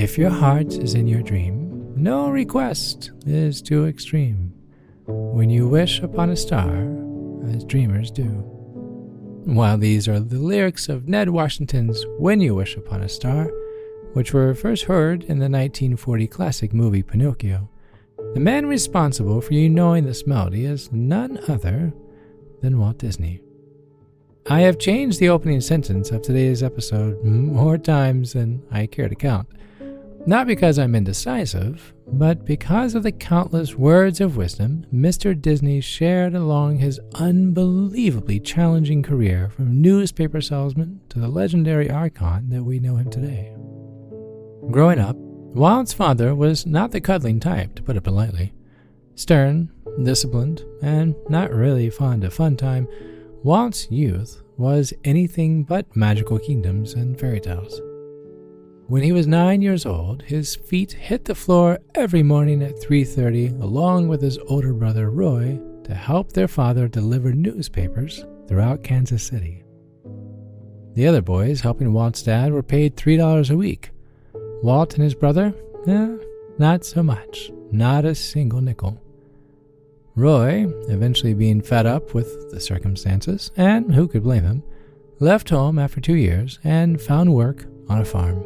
If your heart is in your dream, no request is too extreme. When you wish upon a star, as dreamers do. While these are the lyrics of Ned Washington's When You Wish Upon a Star, which were first heard in the 1940 classic movie Pinocchio, the man responsible for you knowing this melody is none other than Walt Disney. I have changed the opening sentence of today's episode more times than I care to count. Not because I'm indecisive, but because of the countless words of wisdom Mr. Disney shared along his unbelievably challenging career from newspaper salesman to the legendary icon that we know him today. Growing up, Walt's father was not the cuddling type, to put it politely. Stern, disciplined, and not really fond of fun time, Walt's youth was anything but magical kingdoms and fairy tales. When he was 9 years old, his feet hit the floor every morning at 3:30 along with his older brother Roy to help their father deliver newspapers throughout Kansas City. The other boys helping Walt's dad were paid $3 a week. Walt and his brother, not so much, not a single nickel. Roy, eventually being fed up with the circumstances, and who could blame him, left home after 2 years and found work on a farm.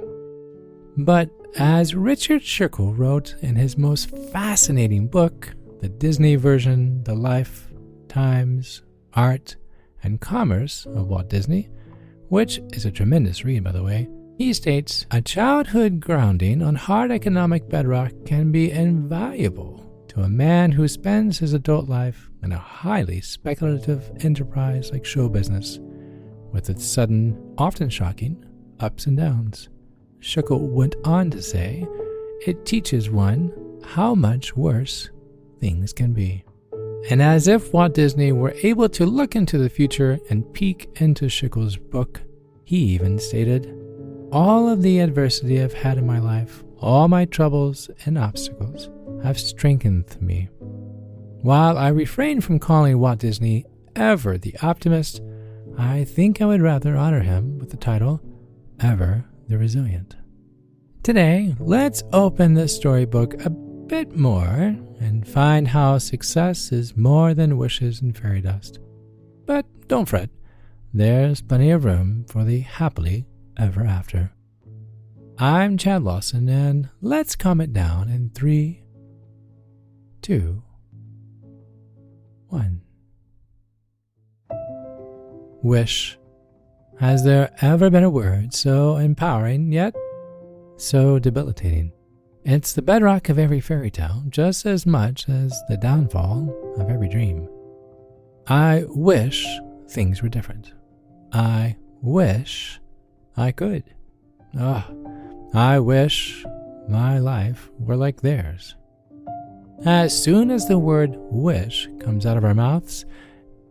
But as Richard Schickel wrote in his most fascinating book, the Disney version, The Life, Times, Art, and Commerce of Walt Disney, which is a tremendous read, by the way, he states, a childhood grounding on hard economic bedrock can be invaluable to a man who spends his adult life in a highly speculative enterprise like show business, with its sudden, often shocking, ups and downs. Schickel went on to say, it teaches one how much worse things can be. And as if Walt Disney were able to look into the future and peek into Schickel's book, he even stated, all of the adversity I've had in my life, all my troubles and obstacles, have strengthened me. While I refrain from calling Walt Disney ever the optimist, I think I would rather honor him with the title, Ever the Resilient. Today, let's open this storybook a bit more and find how success is more than wishes and fairy dust. But don't fret, there's plenty of room for the happily ever after. I'm Chad Lawson, and let's calm it down in 3, 2, 1. Wish. Has there ever been a word so empowering, yet so debilitating? It's the bedrock of every fairy tale, just as much as the downfall of every dream. I wish things were different. I wish I could. I wish my life were like theirs. As soon as the word wish comes out of our mouths,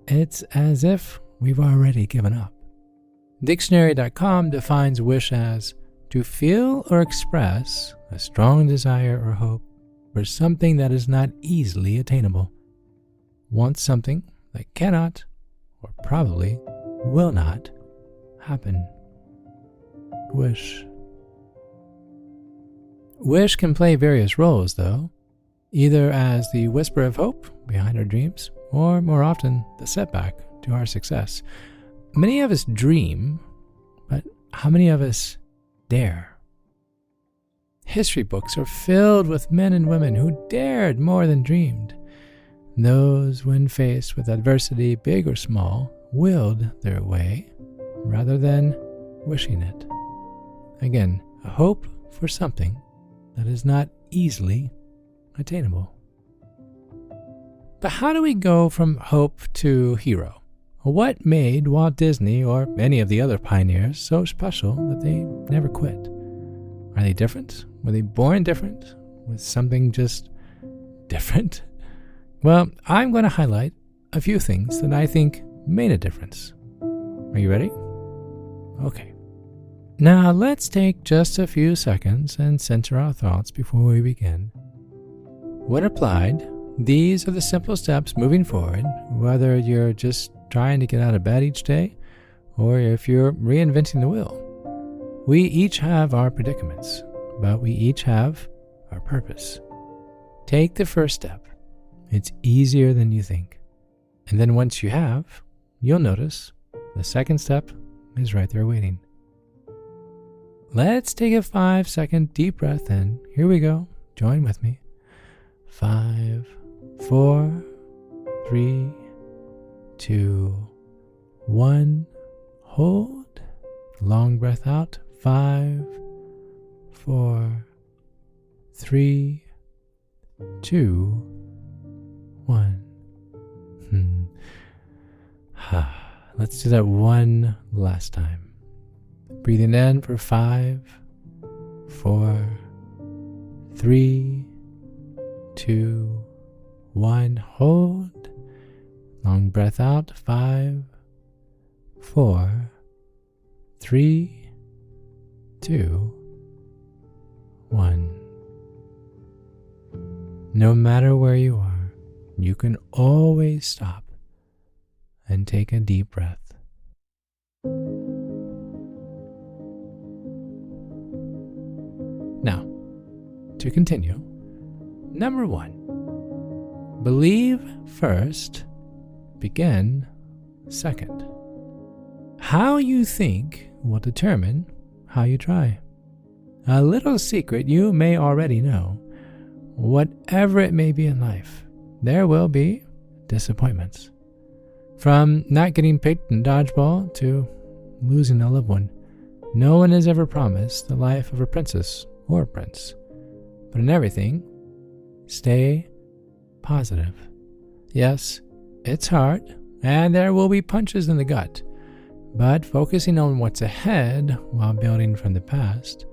it's as if we've already given up. Dictionary.com defines wish as to feel or express a strong desire or hope for something that is not easily attainable. Want something that cannot, or probably will not, happen. Wish. Wish can play various roles, though, either as the whisper of hope behind our dreams, or more often, the setback to our success. Many of us dream, but how many of us dare? History books are filled with men and women who dared more than dreamed. Those, when faced with adversity, big or small, willed their way rather than wishing it. Again, a hope for something that is not easily attainable. But how do we go from hope to hero? What made Walt Disney or any of the other pioneers so special that they never quit? Are they different? Were they born different? Was something just different? Well, I'm going to highlight a few things that I think made a difference. Are you ready? Okay. Now let's take just a few seconds and center our thoughts before we begin. When applied, these are the simple steps moving forward, whether you're just trying to get out of bed each day, or if you're reinventing the wheel. We each have our predicaments, but we each have our purpose. Take the first step. It's easier than you think. And then once you have, you'll notice the second step is right there waiting. Let's take a 5-second deep breath in. Here we go. Join with me. 5, 4, 3, 2, 1. Hold. Long breath out. 5, 4, 3, 2, 1. Let's do that one last time. Breathing in for 5, 4, 3, 2, 1. Hold. Long breath out. 5, 4, 3, 2, 1. No matter where you are, you can always stop and take a deep breath. Now, to continue, number 1, believe first, begin second. How you think will determine how you try. A little secret you may already know. Whatever it may be in life, there will be disappointments. From not getting picked in dodgeball to losing a loved one, no one is ever promised the life of a princess or prince. But in everything, stay positive. Yes, it's hard, and there will be punches in the gut, but focusing on what's ahead while building from the past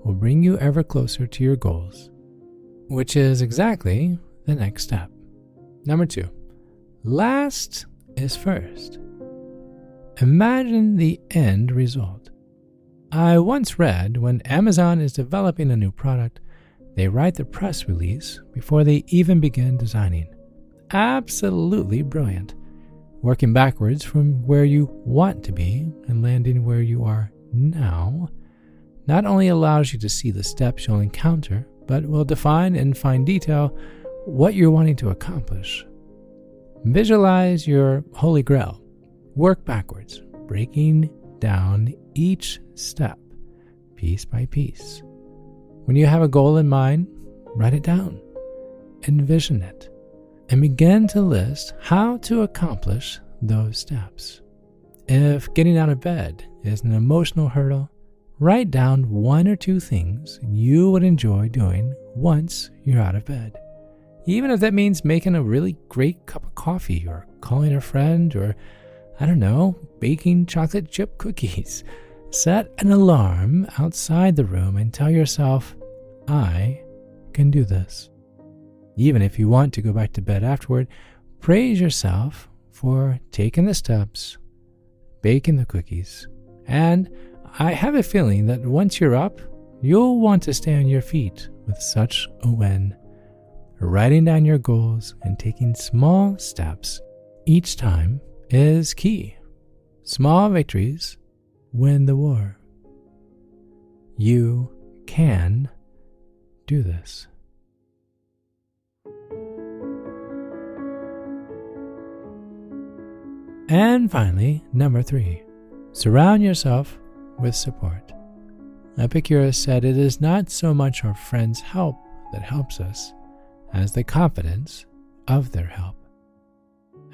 will bring you ever closer to your goals, which is exactly the next step. Number 2, last is first. Imagine the end result. I once read when Amazon is developing a new product, they write the press release before they even begin designing. Absolutely brilliant. Working backwards from where you want to be and landing where you are now not only allows you to see the steps you'll encounter, but will define in fine detail what you're wanting to accomplish. Visualize your holy grail. Work backwards, breaking down each step, piece by piece. When you have a goal in mind, write it down, envision it, and begin to list how to accomplish those steps. If getting out of bed is an emotional hurdle, write down 1 or 2 things you would enjoy doing once you're out of bed. Even if that means making a really great cup of coffee or calling a friend or, baking chocolate chip cookies. Set an alarm outside the room and tell yourself, I can do this. Even if you want to go back to bed afterward, praise yourself for taking the steps, baking the cookies, and I have a feeling that once you're up, you'll want to stay on your feet with such a win. Writing down your goals and taking small steps each time is key. Small victories win the war. You can do this. And finally, number 3, surround yourself with support. Epicurus said it is not so much our friends' help that helps us as the confidence of their help.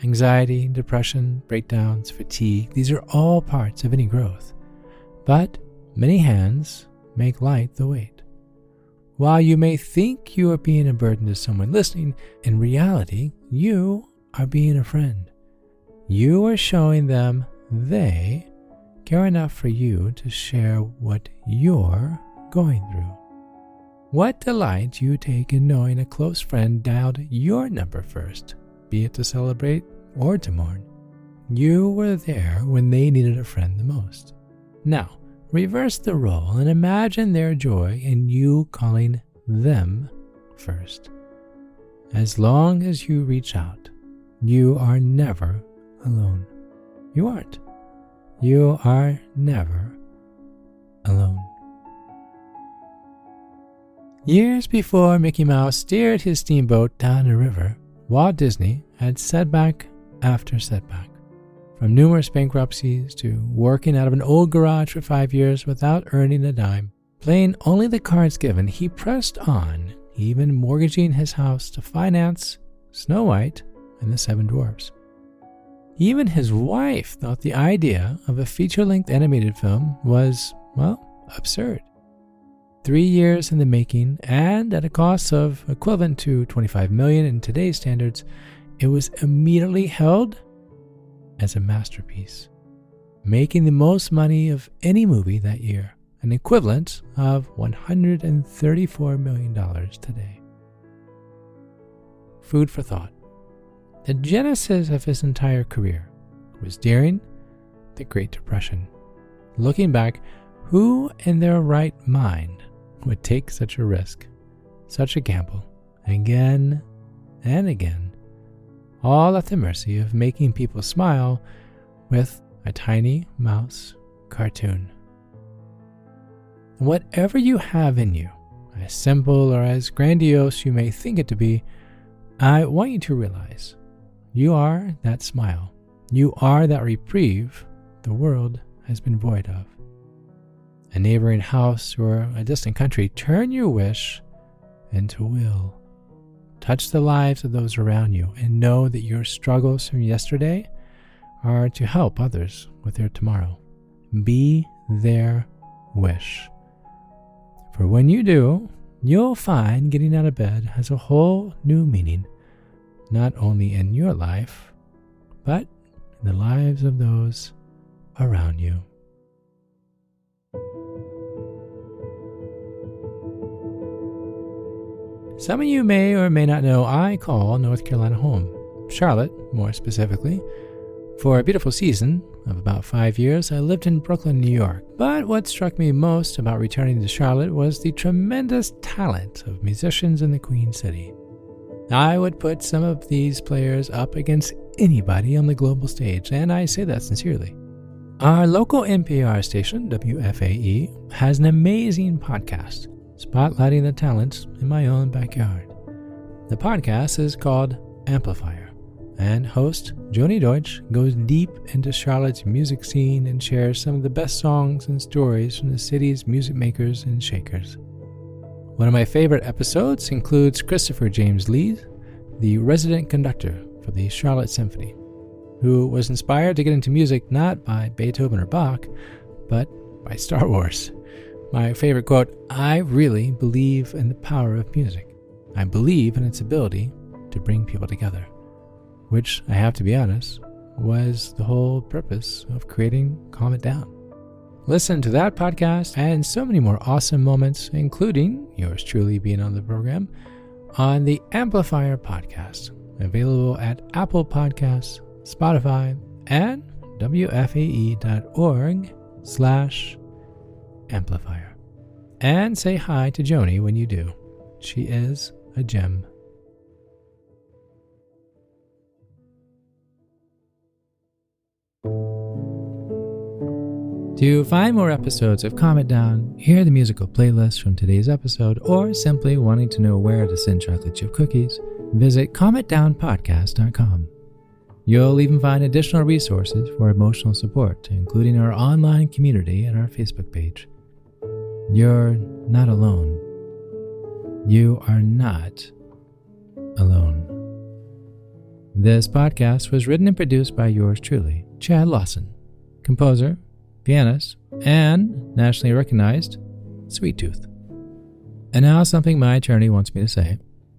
Anxiety, depression, breakdowns, fatigue, these are all parts of any growth. But many hands make light the weight. While you may think you are being a burden to someone listening, in reality, you are being a friend. You are showing them they care enough for you to share what you're going through. What delight you take in knowing a close friend dialed your number first, be it to celebrate or to mourn. You were there when they needed a friend the most. Now, reverse the role and imagine their joy in you calling them first. As long as you reach out, you are never alone. You aren't. You are never alone. Years before Mickey Mouse steered his steamboat down a river, Walt Disney had setback after setback. From numerous bankruptcies to working out of an old garage for 5 years without earning a dime, playing only the cards given, he pressed on, even mortgaging his house to finance Snow White and the Seven Dwarfs. Even his wife thought the idea of a feature-length animated film was, well, absurd. 3 years in the making, and at a cost of equivalent to $25 million in today's standards, it was immediately held as a masterpiece, making the most money of any movie that year, an equivalent of $134 million today. Food for thought. The genesis of his entire career was during the Great Depression. Looking back, who in their right mind would take such a risk, such a gamble, again and again, all at the mercy of making people smile with a tiny mouse cartoon? Whatever you have in you, as simple or as grandiose you may think it to be, I want you to realize you are that smile. You are that reprieve the world has been void of. A neighboring house or a distant country, turn your wish into will. Touch the lives of those around you and know that your struggles from yesterday are to help others with their tomorrow. Be their wish. For when you do, you'll find getting out of bed has a whole new meaning, not only in your life, but in the lives of those around you. Some of you may or may not know I call North Carolina home, Charlotte more specifically. For a beautiful season of about 5 years, I lived in Brooklyn, New York. But what struck me most about returning to Charlotte was the tremendous talent of musicians in the Queen City. I would put some of these players up against anybody on the global stage, and I say that sincerely. Our local NPR station, WFAE, has an amazing podcast spotlighting the talents in my own backyard. The podcast is called Amplifier, and host Joni Deutsch goes deep into Charlotte's music scene and shares some of the best songs and stories from the city's music makers and shakers. One of my favorite episodes includes Christopher James Lee, the resident conductor for the Charlotte Symphony, who was inspired to get into music not by Beethoven or Bach, but by Star Wars. My favorite quote, "I really believe in the power of music. I believe in its ability to bring people together," which, I have to be honest, was the whole purpose of creating Calm It Down. Listen to that podcast and so many more awesome moments, including yours truly being on the program, on the Amplifier podcast, available at Apple Podcasts, Spotify, and wfae.org/amplifier. And say hi to Joni when you do. She is a gem. To find more episodes of Calm It Down, hear the musical playlist from today's episode, or simply wanting to know where to send chocolate chip cookies, visit calmitdownpodcast.com. You'll even find additional resources for emotional support, including our online community and our Facebook page. You're not alone. You are not alone. This podcast was written and produced by yours truly, Chad Lawson, composer, pianist, and nationally recognized Sweet Tooth. And now something my attorney wants me to say.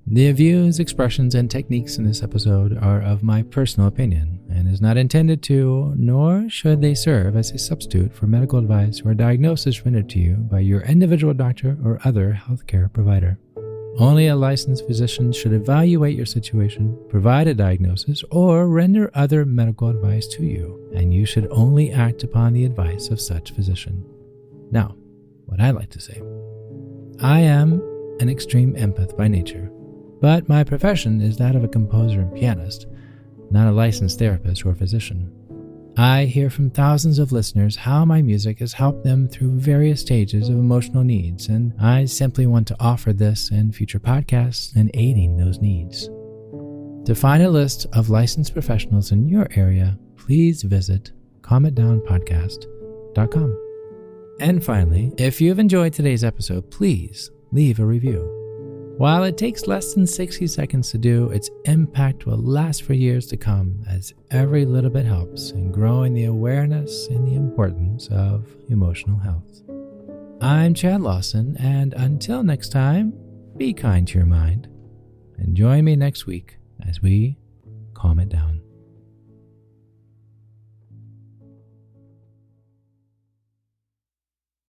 The views, expressions, and techniques in this episode are of my personal opinion and is not intended to, nor should they serve as a substitute for medical advice or diagnosis rendered to you by your individual doctor or other healthcare provider. Only a licensed physician should evaluate your situation, provide a diagnosis, or render other medical advice to you, and you should only act upon the advice of such physician. Now, what I like to say. I am an extreme empath by nature, but my profession is that of a composer and pianist, not a licensed therapist or physician. I hear from thousands of listeners how my music has helped them through various stages of emotional needs, and I simply want to offer this and future podcasts in aiding those needs. To find a list of licensed professionals in your area, please visit calmitdownpodcast.com. And finally, if you've enjoyed today's episode, please leave a review. While it takes less than 60 seconds to do, its impact will last for years to come, as every little bit helps in growing the awareness and the importance of emotional health. I'm Chad Lawson, and until next time, be kind to your mind, and join me next week as we calm it down.